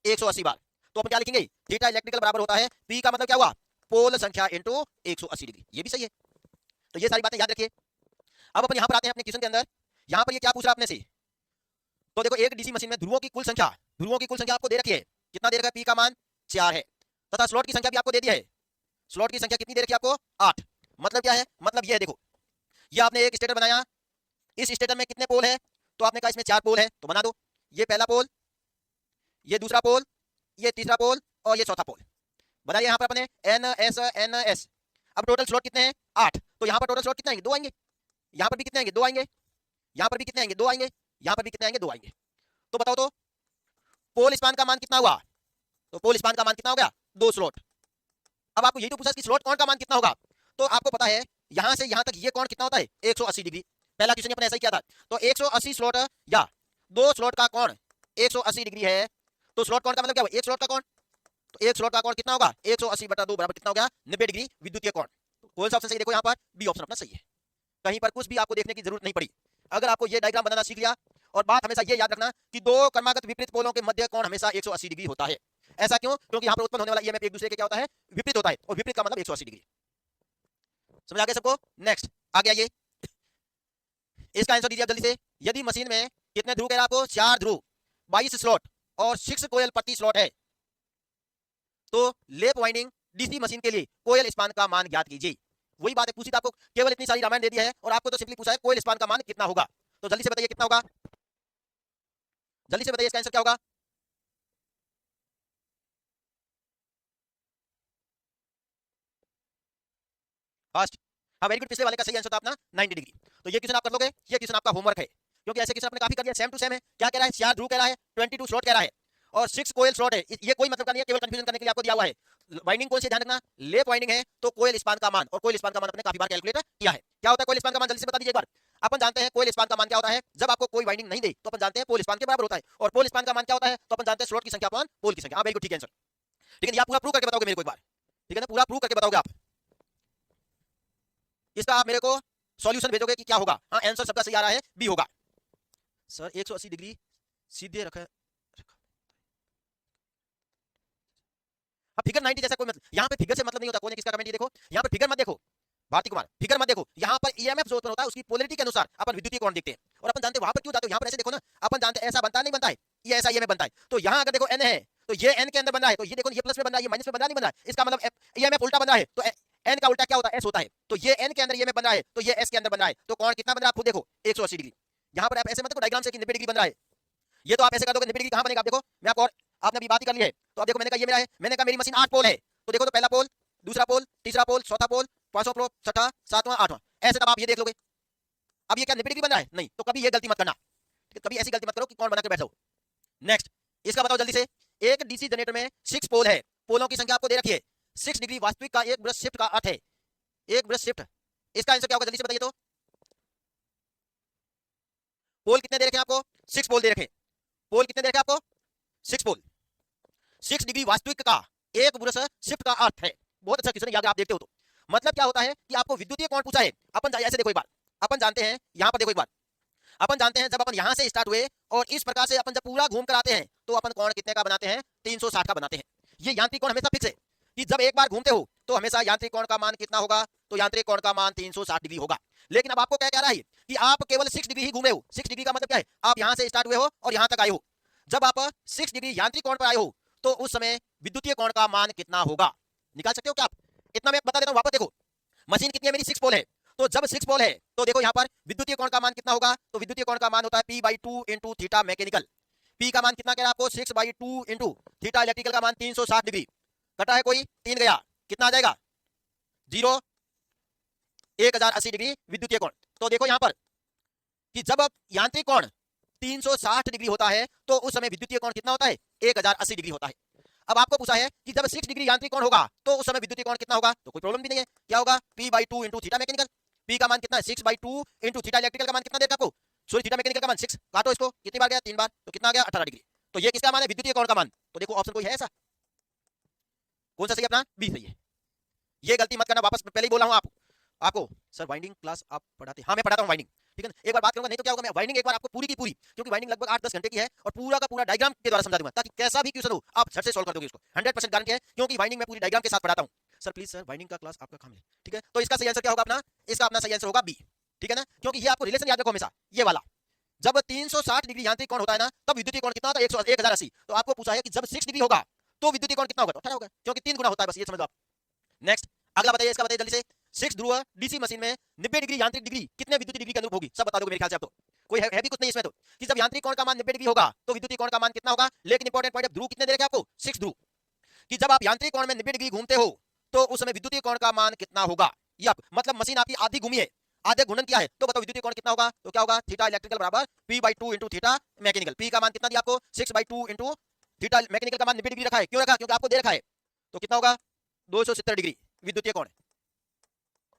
180 बार। तो अपन क्या लिखेंगे, थीटा इलेक्ट्रिकल बराबर होता है P का मतलब क्या हुआ, पोल संख्या इंटू 180 डिग्री, ये भी सही है। तो ये सारी बातें याद रखिए। अब अपन यहाँ पर आते हैं अपने क्वेश्चन के अंदर, यहाँ पर ये क्या पूछ रहा है अपने से, तो देखो एक डीसी मशीन में ध्रुवों की कुल संख्या, ध्रुवों की कुल संख्या आपको दे रखी है, कितना दे रखा है, P का मान 4 है, तथा स्लॉट की संख्या भी आपको दे दी है। स्लॉट की संख्या कितनी दे रखी है आपको, 8। मतलब क्या है, मतलब ये है देखो, ये आपने एक स्टेटर बनाया, इस स्टेटर में कितने पोल है, तो आपने कहा इसमें 4 पोल है, तो बना दो। ये पहला पोल, ये दूसरा पोल, ये तीसरा पोल और ये चौथा पोल। बताइए यहाँ पर अपने एन एस एन एस। अब टोटल स्लॉट कितने हैं 8, तो यहाँ पर टोटल स्लॉट कितने आएंगे 2 आएंगे, यहाँ पर भी कितने आएंगे 2 आएंगे, यहाँ पर भी कितने आएंगे 2 आएंगे, यहाँ पर भी कितने आएंगे 2 आएंगे। तो बताओ तो पोल स्पान का मान कितना हुआ, तो पोल स्पान का मान कितना हो गया 2 स्लॉट। अब आपको यही तो पूछा कि स्लॉट कोण का मान कितना होगा, तो आपको पता है यहां से यहां तक ये कोण कितना होता है 180 डिग्री। पहला क्वेश्चन अपने ऐसा ही किया था, तो 180 स्लॉट या 2 स्लॉट का कोण 180 डिग्री है, तो स्लॉट कोण का मतलब क्या हुआ, एक स्लॉट का कोण, तो एक स्लॉट का कोण कितना होगा 180 बटा 2 बराबर कितना हो गया 90 डिग्री विद्युतीय कोण। कौन सा ऑप्शन सही, देखो यहाँ पर बी ऑप्शन अपना सही है। कहीं पर कुछ भी आपको देखने की जरूरत नहीं पड़ी, अगर आपको ये डायग्राम बनाना सीख लिया। और बात हमेशा ये याद रखना कि 2 क्रमागत विपरीत पोलों के मध्य कोण हमेशा 180 डिग्री होता है। ऐसा क्यों, क्योंकि यहाँ पर उत्पन्न होने वाला ईएमएफ एक दूसरे के क्या होता है विपरीत होता है, और विपरीत का मतलब 180 डिग्री। समझ आ गया सबको। नेक्स्ट आगे आइए, इसका आंसर दीजिए जल्दी से। यदि मशीन में कितने ध्रुव कह रहा आपको 4 ध्रुव 22 स्लॉट और 6 कोयल प्रति स्लॉट है, तो लेप वाइंडिंग डीसी मशीन के लिए कोयल स्पान का मान ज्ञात कीजिए। वही बात है पूछी थी आपको, केवल इतनी सारी रामायण दे दिया है और आपको तो सिंपली पूछा है कोयल स्पान का मान कितना होगा। तो जल्दी से बताइए कितना होगा, जल्दी से बताइए इसका आंसर क्या होगा। फास्ट, हाँ वेरी गुड। पिछले वाले का सही आंसर था अपना 90 डिग्री। तो ये क्वेश्चन आप कर लोगे, ये क्वेश्चन आपका होमवर्क है, क्योंकि ऐसे क्वेश्चन आपने काफी कर दिया, सेम टू सेम है। क्या कह रहा है 4 ध्रुव कह रहा है, 22 स्लॉट कह रहा है और 6 कोयल स्लॉट है। ये कोई मतलब का नहीं है, केवल कंफ्यूजन करने के लिए आपको दिया हुआ है। वाइंडिंग कौन से ध्यान रखना, लेप वाइंडिंग है तो कोयल स्पान का मान, और कोयल स्पान का मान अपने काफी बार कैलकुलेट किया है। क्या होता है कोयल स्पान का मान, जल्दी से बता दीजिए एक बार। अपन जानते हैं कोयल स्पान का मान क्या होता है, जब आपको कोई वाइंडिंग नहीं दे तो अपन जानते हैं पोल स्पान के बराबर होता है। और पोल स्पान का मान क्या होता है, तो अपन जानते हैं स्लॉट की संख्या अपॉन पोल की संख्या। हाँ वेरी गुड, ठीक है आंसर। ठीक है, आप पूरा प्रूव करके बताओगे मेरे को एक बार, ठीक है ना, पूरा प्रूव करके बताओगे आप। इसका आप मेरे को सॉल्यूशन भेजोगे कि क्या होगा। हाँ आंसर सबका सही आ रहा है, बी होगा। सर 180 डिग्री सीधे रखा, अब फिगर 90 जैसा कोई मतलब, यहाँ पे फिगर से मतलब नहीं होता। कौन किसका कमेंट, ये देखो यहाँ पे फिगर मत देखो भारती कुमार, फिगर मत देखो। यहाँ पर ईएमएफ जो उत्पन्न होता है उसकी पोलैरिटी के अनुसार अपन विद्युतीय कोण देखते हैं। और अपन जानते हैं वहां पर क्यों जाते हो, यहाँ पर ऐसे देखो ना, अपन जानते हैं ऐसा बनता नहीं बनता है, ये ऐसा ईएमएफ बनता है। तो यहाँ अगर देखो एन है तो ये एन के अंदर बन रहा है, तो ये देखो ये प्लस में बन रहा है, ये माइनस में बन रहा नहीं बन रहा है, इसका मतलब ईएमएफ उल्टा बन रहा है। तो एन का उल्टा क्या होता है, एस होता है। तो ये एन के अंदर ईएमएफ बन रहा है, तो ये एस के अंदर बन रहा है। तो कोण कितना बन रहा है आप खुद देखो 180 डिग्री। यहाँ पर आप ऐसे मतलब डायग्राम से कि 90 डिग्री बन रहा है, ये तो आप ऐसे कर दोगे 90 डिग्री कहां बनेगा। आप देखो मैं आपको, और आपने अभी बात ही कर ली है। तो अब देखो मैंने कहा ये मेरा है, मैंने कहा मेरी मशीन 8 पोल है, तो देखो तो पहला पोल, दूसरा पोल, तीसरा पोल, चौथा पोल, पांचवा पोल, छठा, सातवां, आठवां, ऐसे तब आप ये देख लोगे। अब ये क्या 90 डिग्री बन रहा है, नहीं, तो कभी ये गलती मत करना, कभी ऐसी गलती मत करो कि कौन बना के बैठ जाओ। नेक्स्ट इसका बताओ जल्दी से। एक डीसी जनरेटर में 6 पोल है, पोलों की संख्या आपको दे रखी है 6 डिग्री, वास्तविक का एक ब्रश शिफ्ट का अर्थ है एक ब्रश शिफ्ट। इसका आंसर क्या होगा, जल्दी से बताइए तो। पोल कितने दे रखे आपको, 6 पोल दे रखे। पोल कितने दे रखे आपको 6 पोल, 6 डिग्री वास्तविक का एक ब्रश शिफ्ट का अर्थ है। बहुत अच्छा क्वेश्चन है, अगर आप देखते हो तो। मतलब क्या होता है कि आपको विद्युतीय कोण पूछा है। अपन ऐसे देखो एक बार, अपन जानते हैं यहाँ पर देखो एक बार, अपन जानते हैं जब अपन यहाँ से स्टार्ट हुए और इस प्रकार से अपन जब पूरा घूम कर आते हैं तो अपन कोण कितने का बनाते हैं 360 का बनाते हैं। ये यांत्रिक कोण हमेशा फिक्स है कि जब एक बार घूमते हो तो हमेशा यांत्रिक कोण का मान कितना होगा, तो यांत्रिक कोण का मान 360 डिग्री होगा। लेकिन अब आपको क्या कह रहा है कि आप केवल 6 डिग्री ही घूमे हो। 6 डिग्री का मतलब क्या है, आप यहाँ से स्टार्ट हुए हो और यहाँ तक आए हो। जब आप 6 डिग्री यांत्रिक कोण पर आए हो तो उस समय विद्युतीय कोण का मान कितना होगा, निकाल सकते हो क्या आप। इतना मैं बता देता हूँ, वापस देखो मशीन कितनी है मेरी 6 पोल है, तो जब 6 पोल है तो देखो यहाँ पर विद्युतीय कोण का मान कितना होगा, तो विद्युतीय कोण का मान होता है P/2 into theta mechanical. P का मान कितना कह रहा है आपको 6/2 इंटू थीटा इलेक्ट्रिकल का मान 360 डिग्री। कटा है कोई 3 गया, कितना आ जाएगा 0, 1080 डिग्री विद्युतीय कोण। तो देखो यहाँ पर कि जब यांत्रिक कोण 360 डिग्री होता है तो उस समय विद्युतीय कोण कितना होता है 1080 डिग्री होता है। अब आपको पूछा है कि जब 6 डिग्री यांत्रिक कोण होगा तो उस समय विद्युतीय कोण कितना होगा, तो कोई प्रॉब्लम भी नहीं है। क्या होगा P/2 into theta mechanical. P का मान कितना है 6/2 इंटू थीटा इलेक्ट्रिकल का मान कितना देगा आपको, सॉरी थीटा मैकेनिकल का मान 6, काटो इसको, कितनी बार गया 3 बार, तो कितना आ गया 18 डिग्री। तो ये किसका मान है विद्युतीय कोण का मान। तो देखो ऑप्शन कोई है ऐसा, कौन सा सही अपना बी सही है। ये गलती मत करना, वापस पहले ही बोला हूं आपको सर वाइंडिंग क्लास आप पढ़ाते, हाँ मैं पढ़ाता हूं वाइंडिंग, ठीक है ना। एक बार बात करूंगा, नहीं तो क्या होगा मैं वाइंडिंग एक बार आपको पूरी की पूरी, क्योंकि वाइंडिंग लगभग 8-10 घंटे की है और पूरा का पूरा डायग्राम के द्वारा समझा दूंगा ताकि कैसा भी क्वेश्चन हो आप झट से सॉल्व कर दोगे उसको, 100% गारंटी है, क्योंकि वाइंडिंग में पूरी डायग्राम के साथ पढ़ाता हूं। सर प्लीज सर वाइंडिंग का क्लास आपका काम है, ठीक है। तो इसका सही आंसर क्या होगा अपना, इसका अपना सही आंसर होगा बी, ठीक है ना, क्योंकि ये आपको रिलेशन याद रखो हमेशा, ये वाला जब 360 डिग्री यांत्रिक कोण होता है ना तब विद्युतीय कोण कितना होता है 1080। तो आपको पूछा है कि जब 6 डिग्री होगा तो विद्युतीय कोण कितना होगा, तो 18 होगा, क्योंकि 3 गुना होता है, बस ये समझ लो आप। नेक्स्ट अगला बताइए, इसका बताइए जल्दी से। 6 ध्रुव डीसी मशीन में 90 डिग्री यांत्रिक डिग्री कितने विद्युतीय डिग्री के अनुरूप होगी? सब बता दोगे मेरे ख्याल से आप तो। कोई है भी कुछ नहीं इसमें तो, कि जब यांत्रिक कोण का मान 90 डिग्री होगा तो विद्युतीय कोण का मान कितना होगा। लेकिन इंपॉर्टेंट पॉइंट, ध्रुव कितने दे रखे आपको? 6 ध्रुव, कि जब आप यांत्रिक कोण में 90 डिग्री घूमते हो तो उस समय विद्युतीय कोण का मान कितना होगा। ये आप मतलब मशीन आपकी आधी घूमी है, आधे घूर्णन किया है, तो बताओ विद्युतीय कोण कितना होगा। तो क्या होगा, थीटा इलेक्ट्रिकल बराबर p/2 into theta mechanical. p का मान कितना दिया आपको? 6/2 इंटू थीटा मैकेनिकल का मान 90 डिग्री रखा है। क्यों रखा? क्योंकि आपको दे रखा है। तो कितना होगा? 270 डिग्री विद्युतीय कोण।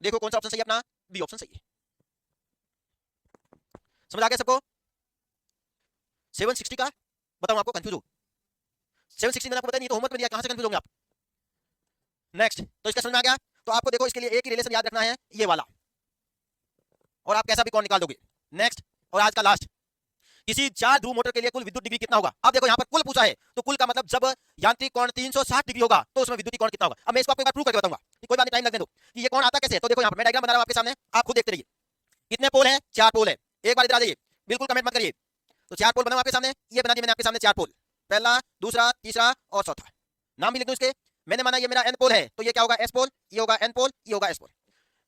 देखो कौन सा ऑप्शन सही है अपना? बी ऑप्शन सही है। समझ आ गया सबको? 760 का बताऊं आपको, कंफ्यूज हो? 760 मैंने आपको बताया नहीं तो होमवर्क में दिया, कहां से कंफ्यूज होंगे आप? नेक्स्ट, तो इसका समझ में आ गया। तो आपको देखो इसके लिए एक ही रिलेशन याद रखना है, ये वाला, और आप कैसा भी कोण निकाल दोगे। नेक्स्ट, और आज का लास्ट, किसी 4 ध्रुव मोटर के लिए कुल विद्युत डिग्री कितना होगा। अब देखो यहाँ पर कुल पूछा है, तो कुल का मतलब जब यांत्रिक कोण 360 डिग्री होगा तो उसमें विद्युतीय कोण कितना होगा। अब मैं इसको आपको एक बार प्रूव करके बताऊंगा, कोई बात नहीं, टाइम लगने दो कि ये कोण आता कैसे है। तो देखो यहाँ पर मैं डायग्राम बना रहा हूं आपके सामने, आप खुद देखते रहिए। कितने पोल है? 4 पोल है। एक बार इधर आ जाइए, बिल्कुल कमेंट मत करिए। तो 4 पोल बना आपके सामने, ये बना दिए मैंने आपके सामने 4 पोल, पहला, दूसरा, तीसरा और चौथा। नाम भी लिख दूं इसके, मैंने माना ये मेरा एन पोल है, तो ये क्या होगा? एस पोल, ये होगा एन पोल, ये होगा एस पोल।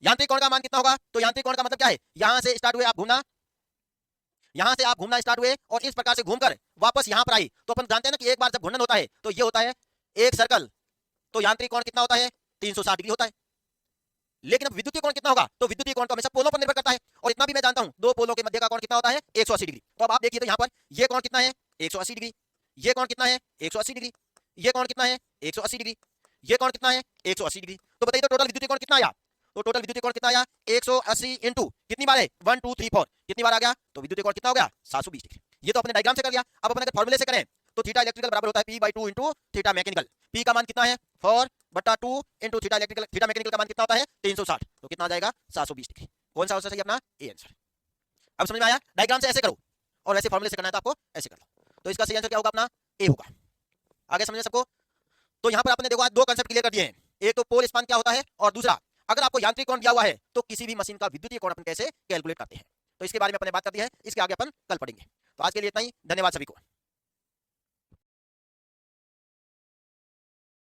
यांत्रिक कोण का मान कितना होगा? तो यांत्रिक कोण का मतलब क्या है, यहां से स्टार्ट हुए आप घूमना, यहां से आप घूमना स्टार्ट हुए और इस प्रकार से घूमकर वापस यहां पर आई, तो अपन जानते हैं ना कि एक बार जब घूर्णन होता है तो ये होता है एक सर्कल, तो यांत्रिक कोण कितना होता है? 360 डिग्री होता है। लेकिन अब विद्युतीय कोण कितना होगा? तो विद्युतीय कोण तो हमेशा पोलों पर निर्भर करता है, और इतना भी मैं जानता हूं, दो पोलों के मध्य का कोण कितना होता है? 180 डिग्री। तो अब आप देखिए, तो यहां पर ये कोण कितना है? 180 डिग्री। ये कोण कितना है? 180 डिग्री। ये कोण कितना है? 180 डिग्री। ये कोण कितना है? 180 डिग्री। तो बताइए, तो टोटल विद्युतीय कोण कितना आया? तो टोटल विद्युतीय कोण कितना आया? 180 इंटू कितनी बार है? 1 2 3 4, कितनी बार आ गया? तो विद्युतीय कोण कितना हो गया? 720 डिग्री। ये तो अपने डायग्राम से कर लिया। अब अपन अगर फॉर्मूले से करें तो थीटा इलेक्ट्रिकल बराबर होता है p/2 into theta mechanical. p का मान कितना है? 4/2 into theta electrical, theta mechanical का मान कितना होता है? 360, तो कितना आ जाएगा? 720 डिग्री। कौन सा आंसर सही अपना? A answer. अब समझ में आया? डायग्राम से ऐसे करो, और वैसे फॉर्मूले से करना है तो आपको ऐसे कर लो। तो इसका सही आंसर क्या होगा अपना? ए होगा। आगे समझ में सबको? तो यहाँ पर आपने देखो आज 2 कांसेप्ट क्लियर कर दिए हैं। एक तो पोल स्पान क्या होता है, और दूसरा अगर आपको यांत्रिक कोण दिया हुआ है तो किसी भी मशीन का विद्युतीय कोण अपन कैसे कैलकुलेट करते हैं। तो इसके बारे में अपने बात कर दी है, इसके आगे अपन कल पढ़ेंगे। तो आज के लिए इतना ही, धन्यवाद सभी को।